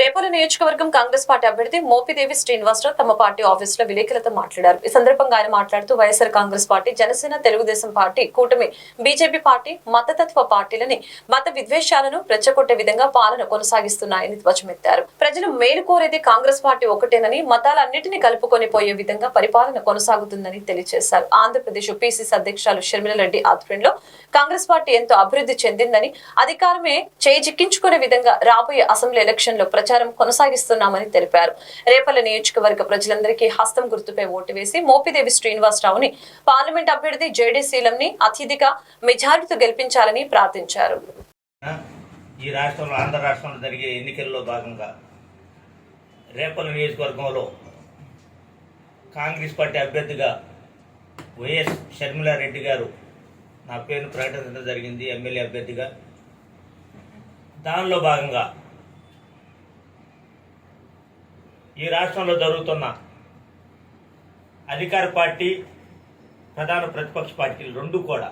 రేపల్లి నియోజకవర్గం కాంగ్రెస్ పార్టీ అభ్యర్థి మోపిదేవి శ్రీనివాసరావు తమ పార్టీ ఆఫీసులో విలేకరులతో మాట్లాడారు. ఈ సందర్భంగా ఆయన మాట్లాడుతూ వైఎస్ఆర్ కాంగ్రెస్ పార్టీ, జనసేన, తెలుగుదేశం పార్టీ, కూటమి, బీజేపీ పార్టీ మతతత్వ పార్టీలని మత విద్వేషాలను రెచ్చగొట్టే విధంగా పాలన కొనసాగిస్తున్నాయని ధ్వజమెత్తారు. ప్రజలు మేలు కోరేది కాంగ్రెస్ పార్టీ ఒకటేనని, మతాలన్నింటినీ కలుపుకొని పోయే విధంగా పరిపాలన కొనసాగుతుందని తెలియజేశారు. ఆంధ్రప్రదేశ్ పిసిసి అధ్యక్షులు షర్మిలారెడ్డి ఆధ్వర్యంలో కాంగ్రెస్ పార్టీ ఎంతో అభివృద్ధి చెందిందని, అధికారమే చేజిక్కించుకునే విధంగా రాబోయే అసెంబ్లీ ఎలక్షన్ లో ప్రచారం కొనసాగిస్తున్నామని తెలిపారు. రేపల్లి నియోజకవర్గ ప్రజలందరికీ హస్తం గుర్తుపై ఓటు వేసి మోపిదేవి శ్రీనివాసరావుని పార్లమెంట్ అభ్యర్థి జేడీసీలంని అత్యధిక మెజారిటీతో గెలిపించాలని ప్రార్థించారు. ఈ రాష్ట్రంలో ఆంధ్ర రాష్ట్రంలో జరిగే ఎన్నికల్లో భాగంగా రేపల్లి నియోజకవర్గంలో కాంగ్రెస్ పార్టీ అభ్యర్థిగా వైఎస్ షర్మిలారెడ్డి గారు నా పేరును ప్రకటించడం జరిగింది ఎమ్మెల్యే అభ్యర్థిగా. దానిలో భాగంగా ఈ రాష్ట్రంలో జరుగుతున్న అధికార పార్టీ, ప్రధాన ప్రతిపక్ష పార్టీలు రెండు కూడా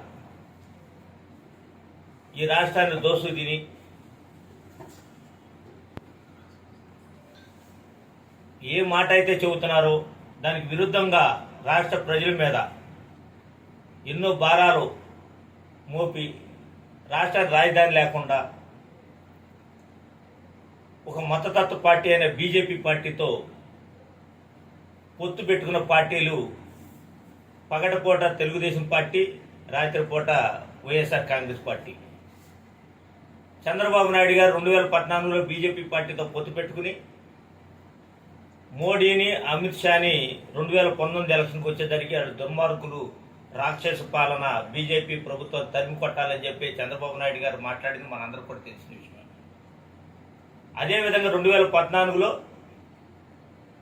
ఈ రాష్ట్రాన్ని దోసు తిని ఏ మాట అయితే చెబుతున్నారో దానికి విరుద్ధంగా రాష్ట్ర ప్రజల మీద ఎన్నో భారాలు మోపి రాష్ట్ర రాజధాని లేకుండా ఒక మతతత్వ పార్టీ అయిన బీజేపీ పార్టీతో పొత్తు పెట్టుకున్న పార్టీలు పగటిపూట తెలుగుదేశం పార్టీ, రాత్రిపూట వైఎస్ఆర్ కాంగ్రెస్ పార్టీ. చంద్రబాబు నాయుడు గారు 2014లో బీజేపీ పార్టీతో పొత్తు పెట్టుకుని మోడీని, అమిత్ షాని 2019 ఎలక్షన్కి వచ్చేసరికి వాళ్ళు దుర్మార్గులు, రాక్షస పాలన, బీజేపీ ప్రభుత్వం తరిమి కొట్టాలని చెప్పి చంద్రబాబు నాయుడు గారు మాట్లాడింది మనందరూ కూడా తెలిసిన విషయం. అదేవిధంగా 2014లో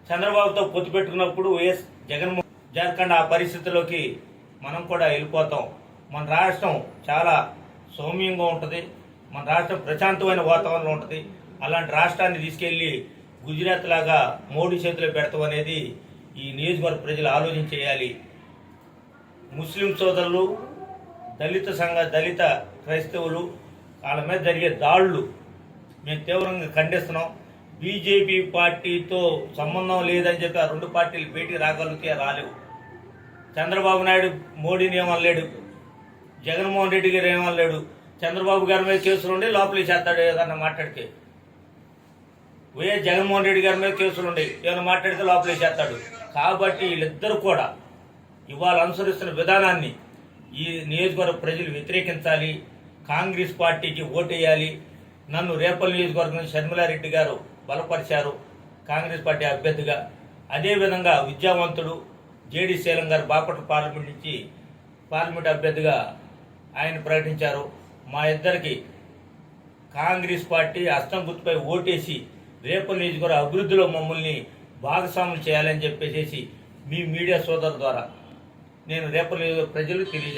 చంద్రబాబుతో పొత్తు పెట్టుకున్నప్పుడు వైఎస్ జగన్మోహన్ జార్ఖండ్ ఆ పరిస్థితిలోకి మనం కూడా వెళ్ళిపోతాం. మన రాష్ట్రం చాలా సౌమ్యంగా ఉంటుంది, మన రాష్ట్రం ప్రశాంతమైన వాతావరణంలో ఉంటుంది. అలాంటి రాష్ట్రాన్ని తీసుకెళ్లి గుజరాత్ లాగా మోడీ చేతిలో పెడతాం అనేది ఈ నియోజకవర్గ ప్రజలు ఆలోచన చేయాలి. ముస్లిం సోదరులు, దళిత క్రైస్తవులు వాళ్ళ మీద జరిగే దాడులు మేము తీవ్రంగా ఖండిస్తున్నాం. బీజేపీ పార్టీతో సంబంధం లేదని చెప్పి ఆ రెండు పార్టీలు భేటీ రాగలిగితే రాలేవు. చంద్రబాబు నాయుడు మోడీని ఏమనలేడు, జగన్మోహన్ రెడ్డి గారు ఏమనలేడు. చంద్రబాబు గారి మీద కేసులు ఉండి లోపలికి చేస్తాడు ఏదన్నా మాట్లాడితే, వైఎస్ జగన్మోహన్ రెడ్డి గారి మీద కేసులు ఉండి ఏమైనా మాట్లాడితే లోపలికి చేస్తాడు. కాబట్టి వీళ్ళిద్దరూ కూడా ఇవాళ అనుసరిస్తున్న విధానాన్ని ఈ నియోజకవర్గ ప్రజలు వ్యతిరేకించాలి, కాంగ్రెస్ పార్టీకి ఓటేయాలి. నన్ను రేపల్లి నియోజకవర్గం షర్మిలారెడ్డి గారు బలపరిచారు కాంగ్రెస్ పార్టీ అభ్యర్థిగా. అదేవిధంగా విద్యావంతుడు జేడీసీలం గారు బాపట్ల పార్లమెంట్ నుంచి పార్లమెంట్ అభ్యర్థిగా ఆయన ప్రకటించారు. మా ఇద్దరికి కాంగ్రెస్ పార్టీ హస్తం గుర్తుపై ఓటేసి రేపల్లి నియోజకవర్గ అభివృద్ధిలో మమ్మల్ని భాగస్వాములు చేయాలని చెప్పేసి మీ మీడియా సోదరుల ద్వారా నేను రేపల్లి ప్రజలు తెలియజేస్తాను.